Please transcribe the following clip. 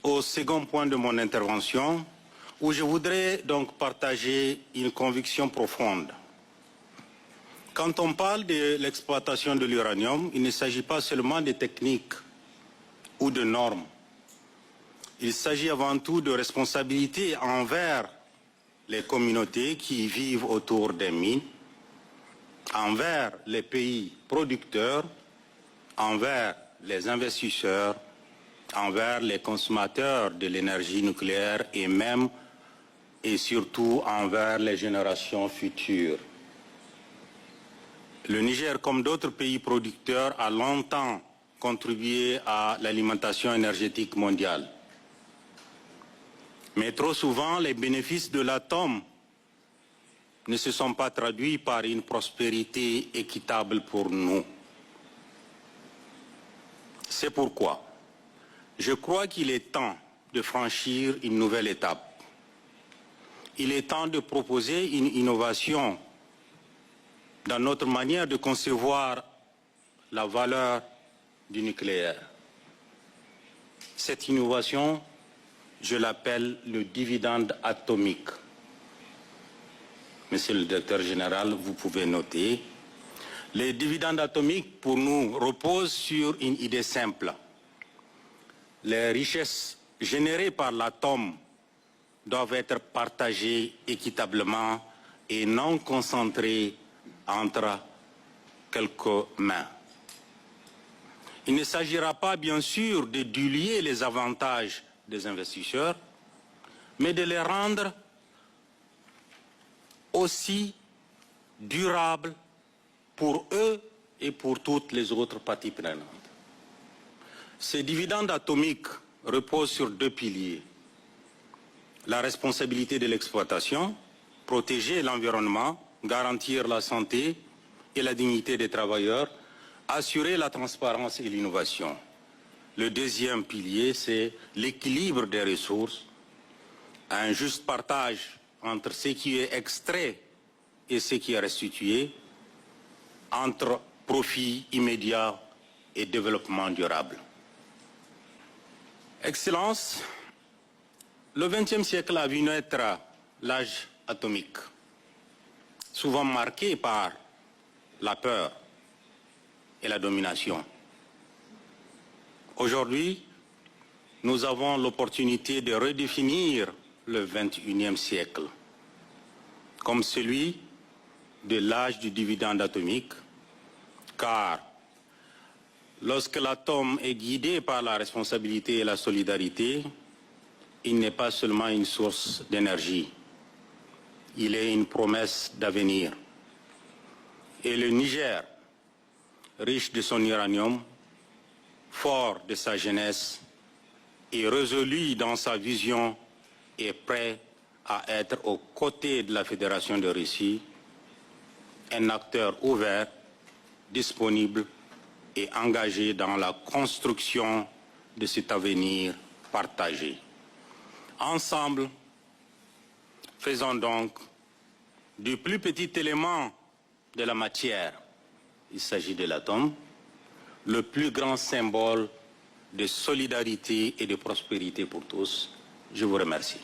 au second point de mon intervention, où je voudrais donc partager une conviction profonde. Quand on parle de l'exploitation de l'uranium, il ne s'agit pas seulement de techniques ou de normes. Il s'agit avant tout de responsabilités envers les communautés qui vivent autour des mines, envers les pays producteurs, envers les investisseurs, envers les consommateurs de l'énergie nucléaire et même et surtout envers les générations futures. Le Niger, comme d'autres pays producteurs, a longtemps contribué à l'alimentation énergétique mondiale. Mais trop souvent, les bénéfices de l'atome ne se sont pas traduits par une prospérité équitable pour nous. C'est pourquoi je crois qu'il est temps de franchir une nouvelle étape. Il est temps de proposer une innovation dans notre manière de concevoir la valeur du nucléaire. Cette innovation, je l'appelle le dividende atomique. Monsieur le directeur général, vous pouvez noter. Les dividendes atomiques, pour nous, reposent sur une idée simple. Les richesses générées par l'atome doivent être partagées équitablement et non concentrées entre quelques mains. Il ne s'agira pas, bien sûr, de diluer les avantages des investisseurs, mais de les rendre aussi durables pour eux et pour toutes les autres parties prenantes. Ces dividendes atomiques reposent sur deux piliers. La responsabilité de l'exploitation, protéger l'environnement, garantir la santé et la dignité des travailleurs, assurer la transparence et l'innovation. Le deuxième pilier, c'est l'équilibre des ressources, un juste partage entre ce qui est extrait et ce qui est restitué, entre profit immédiat et développement durable. Excellences, le XXe siècle a vu naître l'âge atomique, souvent marqué par la peur et la domination. Aujourd'hui, nous avons l'opportunité de redéfinir le XXIe siècle comme celui de l'âge du dividende atomique, car lorsque l'atome est guidé par la responsabilité et la solidarité, il n'est pas seulement une source d'énergie, il est une promesse d'avenir. Et le Niger, riche de son uranium, fort de sa jeunesse et résolu dans sa vision, est prêt à être aux côtés de la Fédération de Russie, un acteur ouvert, disponible et engagé dans la construction de cet avenir partagé. Ensemble, faisons donc du plus petit élément de la matière, il s'agit de l'atome, le plus grand symbole de solidarité et de prospérité pour tous. Je vous remercie.